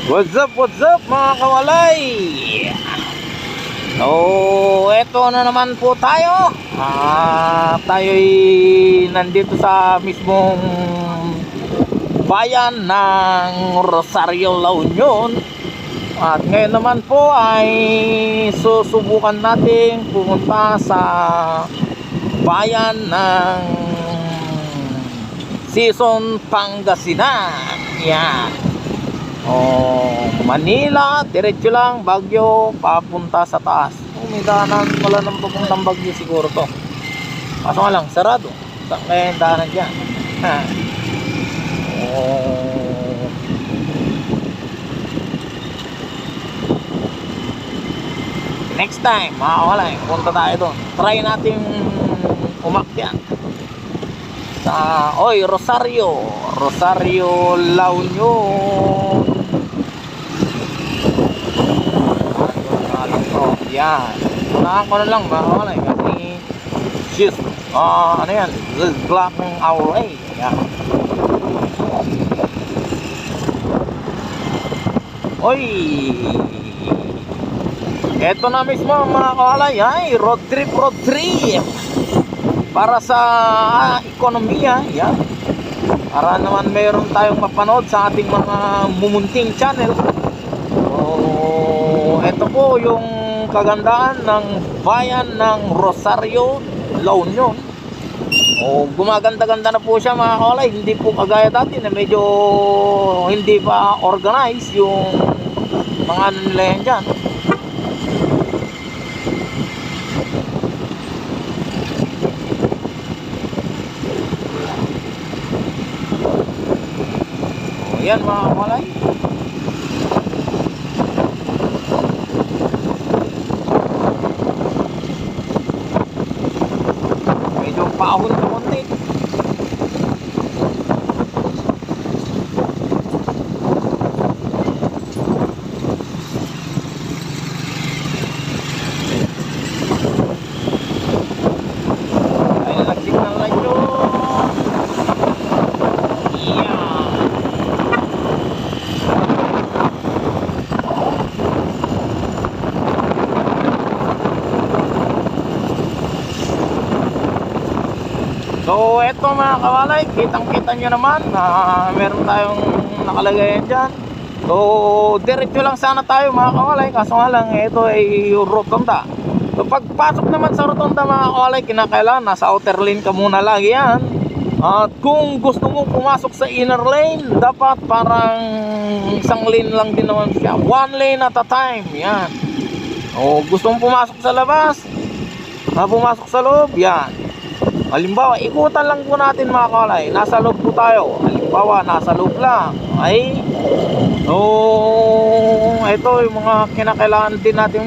What's up mga kawalay? So, eto na naman po tayo. Tayo'y nandito sa mismong bayan ng Rosario, La Union. At ngayon naman po ay susubukan natin pumunta sa bayan ng Sison, Pangasinan. Yan. Manila, diretso lang, Baguio, papunta sa taas. May daanan pala ng papuntang Baguio siguro to. Kaso nga lang, sarado. Saan kaya yung daanan dyan? Next time, mga kawalay, punta tayo doon. Try natin umakyat sa Rosario, La Union. Yan. Unahan ko na lang mga kamalay kasi just ano yan, this blocking our way. Yan. Eto na mismo mga kamalay, road trip para sa ekonomiya. Yan. Para naman mayroon tayong mapanood sa ating mga mumunting channel. Ito po yung kagandaan ng bayan ng Rosario, La Union. Gumaganda-ganda na po siya mga kaolay. Hindi po kagaya dati na medyo hindi pa organized yung mga ano nila yan dyan. Yan mga kaolay. Paahon sa konti. Ay, nag-signal light yun. So eto mga kawalay, kitang-kita nyo naman na meron tayong nakalagay dyan. So diretso lang sana tayo mga kawalay, kaso nga lang ito ay rotonda. So pagpasok naman sa rotonda mga kawalay, kinakailangan nasa outer lane ka muna lagi yan. At kung gusto mo pumasok sa inner lane, dapat parang isang lane lang din naman siya, one lane at a time. Yan. O gusto mo pumasok sa labas, pumasok sa loob, yan. Halimbawa, ikutan lang po natin mga kawalay. Nasa loob po tayo. Halimbawa, nasa loob lang. Ito yung mga kinakailangan din natin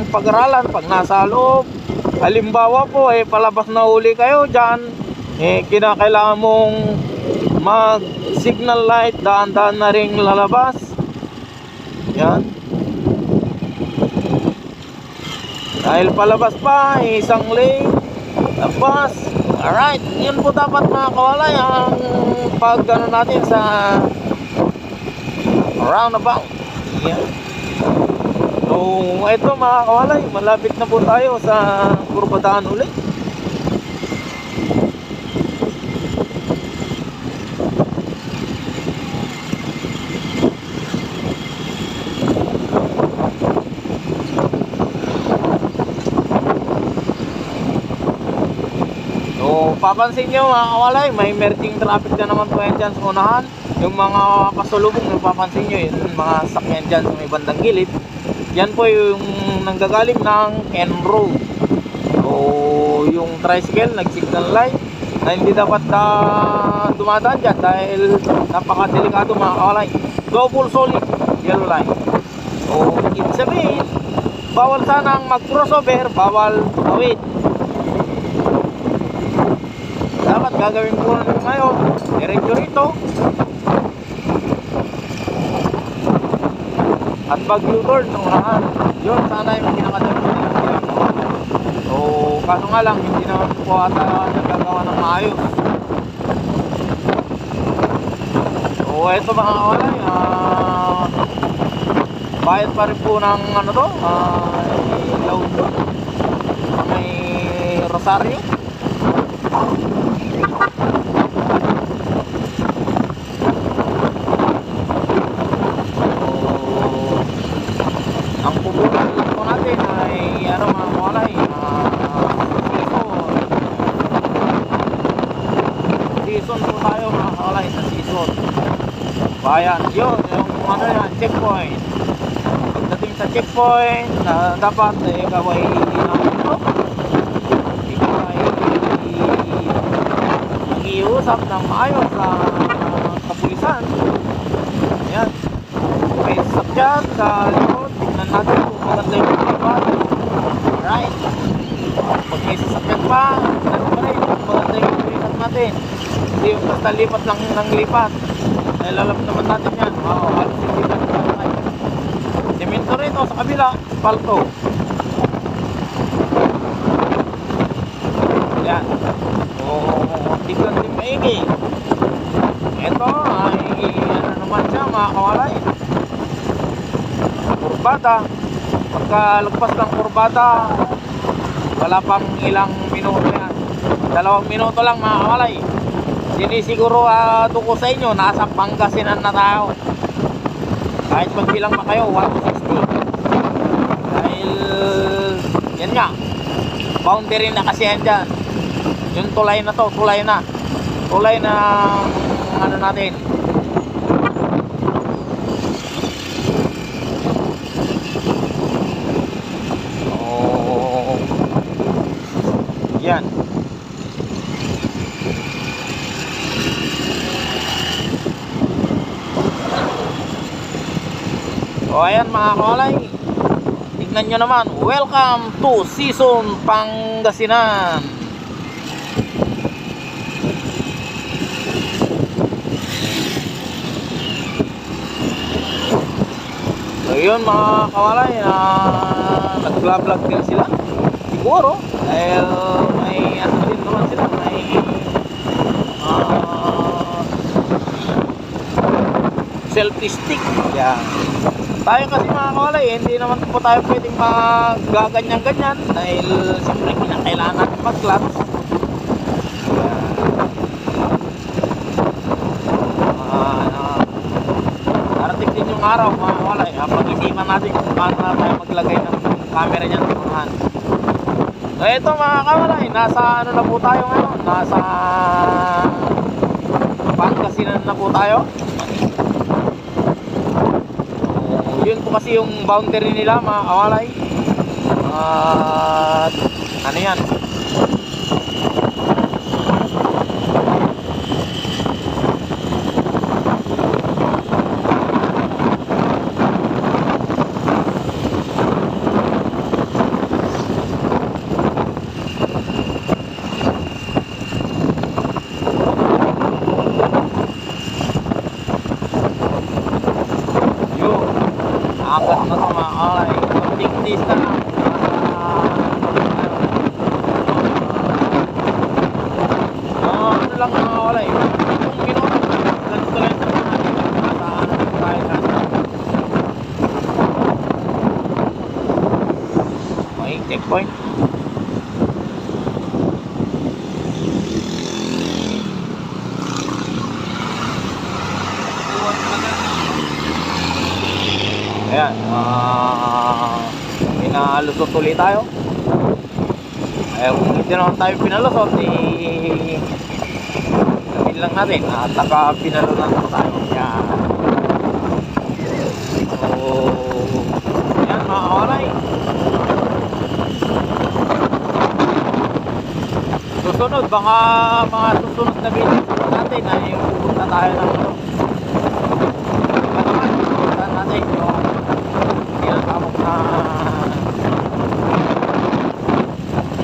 pag-aralan pag nasa loob. Halimbawa po, palabas na uli kayo dyan. Kinakailangan mong mag-signal light. Daan-daan na rin lalabas. Yan. Dahil palabas pa, isang lane. Tapos, alright, yun po dapat mga kawalay ang pag natin sa roundabout. Yeah. So, ito mga kawalay, malapit na po tayo sa kurbadaan ulit. Papansin nyo mga kawalay, may merging traffic na naman po yan dyan sa unahan. Yung mga pasulubong, papansin nyo yun, mga sakyan dyan sa may bandang gilid. Yan po yung nanggagaling ng N Road. So yung tricycle nag-signal light na hindi dapat dumadaan dyan dahil napakadelikado mga kawalay. Double solid yellow line. So ibig sabihin, bawal sanang mag-crossover, bawal tumawid. Dapat gagawin ko ngayon, diretso rito at pag-U-turn ng unahan. Yun sana yung pinakadami. So kaso nga lang hindi naman po ata nagagawa ng maayos. So ito mga kawalay, bayad pa rin po ng ano to, loan doon sa may Rosario. Ang pupunta po natin ay ano mga kawalay, season po tayo mga kawalay, sa season. Bayan, yun, yung ano yan, checkpoint. Pagdating sa checkpoint, dapat ikaw ay ikaw ay nag-iusap ng maayos sa kapulisan. Ayan. May sasakyan sa likod, tignan natin kung maganda yung lipat. Alright. Pag may sasakyan pa, tignan pa rin kung maganda yung lipat natin. Hindi yung basta lipat lang ng lipat. Dahil alam naman natin yan. Halos hindi ka natin. Semento rito sa kabila, palto. Yan. Tignan din maigi. Ito ay ano naman siya mga kawalay. Kurbada. Pagkalagpas ng kurbada, wala pang ilang minuto yan. 2 minuto lang mga kawalay. Sinisiguro ko sa inyo, nasa Pangasinan na tayo. Kahit magbilang pa kayo, 160. Dahil, yan nga, boundary na kasi yan dyan. Yung tulay na to, tulay na. Tulay na, ano natin. Oh, yan. So ayan mga kawalay, tignan nyo naman, welcome to Season Pangasinan. So yun mga kawalay, nag-vlog din sila siguro dahil may ano din naman sila, may selfie stick. Yan. Tayo kasi mga kawalay, hindi naman po tayo pwedeng magaganyan-ganyan dahil siyempre kinakailangan natin mag-clutch. Darating din yung araw mga kawalay, pag-isipan natin kung paano na tayo maglagay ng camera niyan sa unahan. So ito mga kawalay, nasa ano na po tayo ngayon, nasa Pangasinan na po tayo. Yun po kasi yung boundary nila mga kawalay. Ano yan, agad na ito mga kawalay. Tingtis na lang. Ano lang mga kawalay, yung minuto ganito lang ito natin. Nasa ano tayo nasa may checkpoint. Ayan, pinalusot ulit tayo. Kaya kung hindi naman tayo pinalusot, gawin lang natin at saka pinalunan tayo. Ayan. So, ayan mga kawalay. Susunod, baka mga susunod na video natin ay pupunta tayo ng natin yung tinatawag na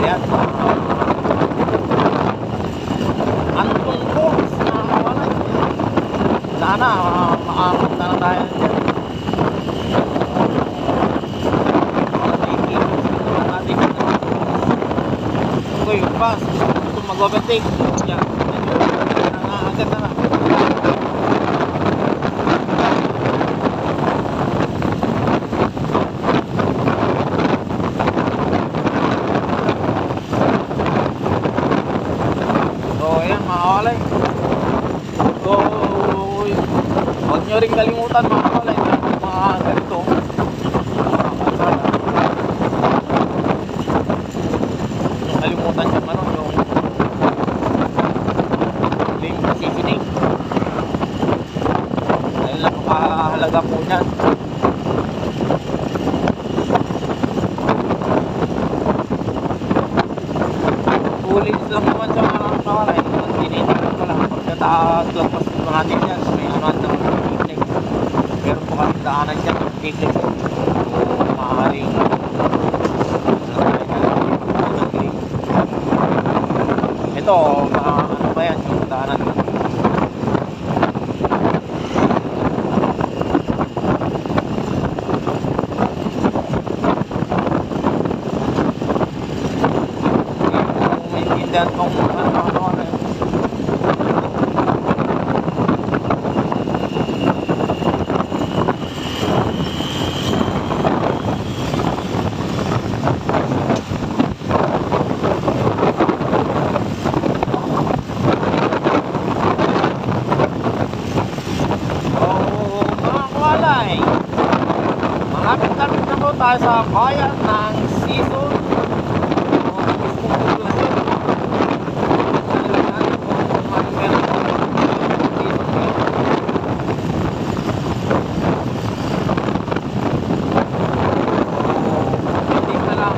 yan, Anton Falls na kawalay. Sana makapunta na tayo dyan. Okay, pas gusto mag-overtake yan, agad na lang. kalimutan mga kawalay, mga ganito, mga kalsada. Yung kalimutan yung ano, yung lane positioning. Dahil napakahalaga po niyan. Tulis lang naman sa mga kawalay, tinitingnan ko lang pagkataglampas natin yan, so may ano ng T-flex. Meron po kami daanan dyan ng T-flex, so maaaring ito, ano ba yan yung daanan. Maintindihan kung ano malapit-lapit na po tayo sa bayan ng Sison o mismong poblasyon. Nalagyan natin kung ano meron po Sison ngayon. Hindi na lang.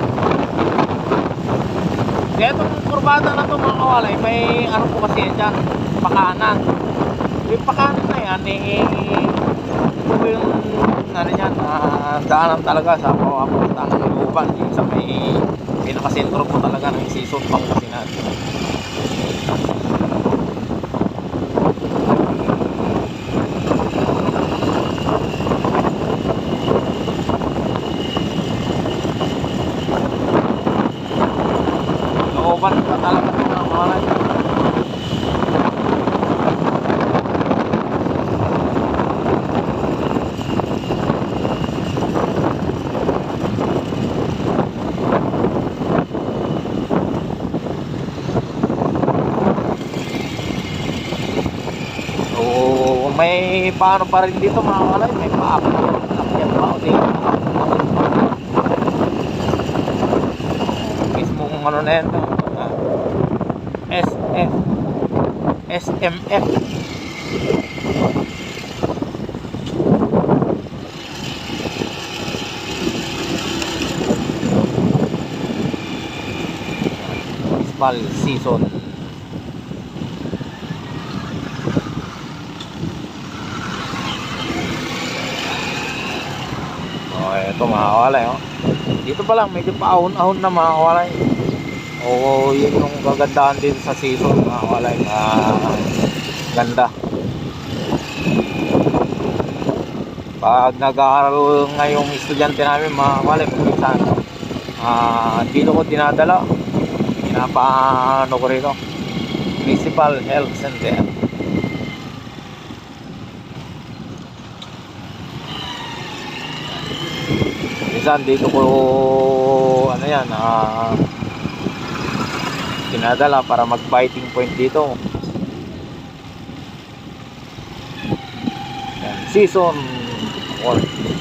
Kaya itong kurbada na ito mga kawalay, may ano po kasi yan dyan, pakanan. Yung pakanan na yan ito yung ano yan, daanan talaga sa papuntang Luban, yung sa may pinakasentro po talaga ng Sison, Pangasinan. Luban pa talaga ito mga kawalay. May paano pa rin dito mga kalay, may paapat na lakyan pa o dito mismong ano na yan, SF SMF. Municipal Sison. Ito mga kawalay, oh. Dito pa lang medyo paahon-ahon na mga kawalay. Oo, yun yung kagandahan din sa Sison mga kawalay. Ganda. Pag nag-aaral ngayong estudyante namin mga kawalay, minsan dito ko dinadala. Pinapaano ko rito, Municipal Health Center. Minsan dito ko ano yan, pinadala para mag biting point dito. Yan, Sison 1.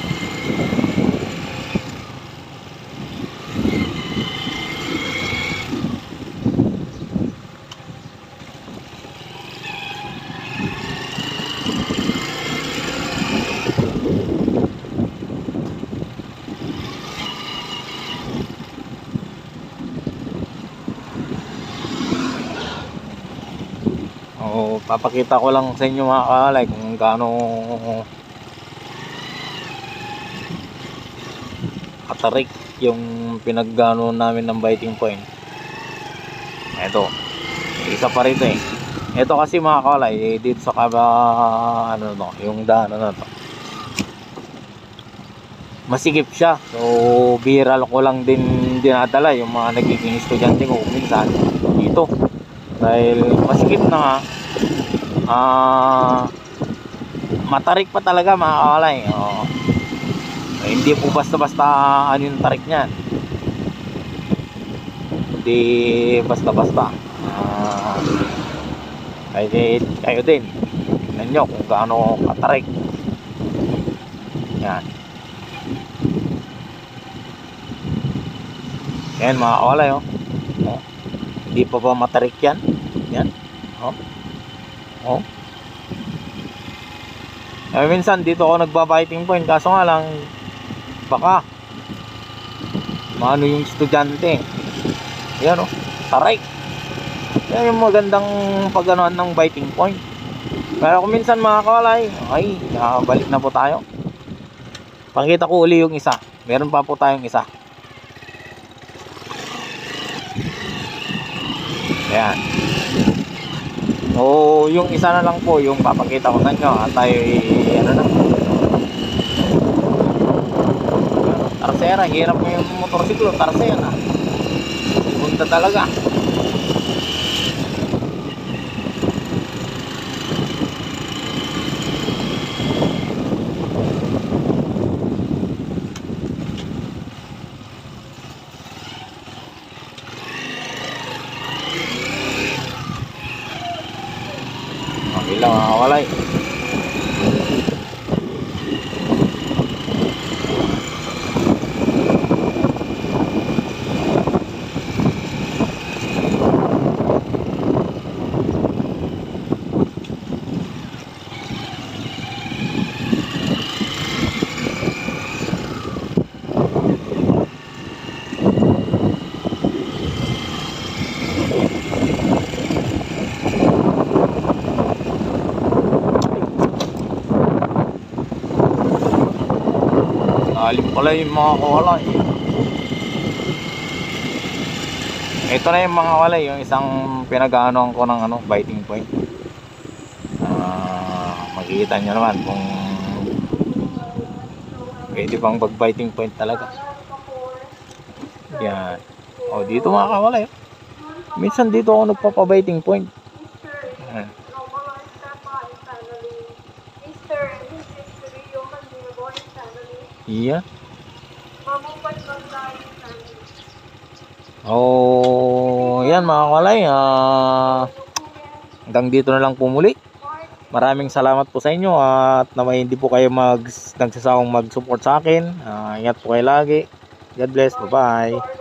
Papakita ko lang sa inyo mga kalay kung gaano katarik yung pinaggano namin ng biting point. Ito, isa pa rito eh. Ito kasi mga kalay, dito sa ano no, yung daanan na to, masikip siya. So viral ko lang din dinadala yung mga nagiging estudyante ko minsan dito. Dahil masikip na nga, matarik pa talaga mga kalay. Hindi po basta-basta ano yung tarik niyan. Hindi basta-basta. Kayo din, tignan nyo kung gaano katarik Yan. Yan mga kawalay, oh. Oh. Hindi pa ba matarik yan? Yan. Oh. Oh. Minsan dito ako nagba-biting point, kaso nga lang baka maano yung estudyante. Yan, oh. Taray. Yan yung magandang paganoan ng biting point. Pero kung minsan mga kawalay, ay, balik na po tayo. Pakita ko uli yung isa. Meron pa po tayong isa. Ayan. O yung isa na lang po yung papakita ko sa inyo. At tayo ano na. Tarsera, hirap mo yung motorsiklo. Tarsera. Punta talaga. Okay lang mga kawalay. Alim pala yung mga kawalay. Ito na yung mga kawalay, yung isang pinag-aanoan ko ng biting point. Makikita nyo naman kung pwede bang mag-biting point talaga. Yan. O dito mga kawalay, minsan dito ako nagpapa-biting point. Yan. Iya. Oh, yan mga kawalay. Hanggang dito na lang po muli. Maraming salamat po sa inyo at naman hindi po kayo nagsasawang mag-support sa akin. Ingat po kayo lagi. God bless. Bye-bye.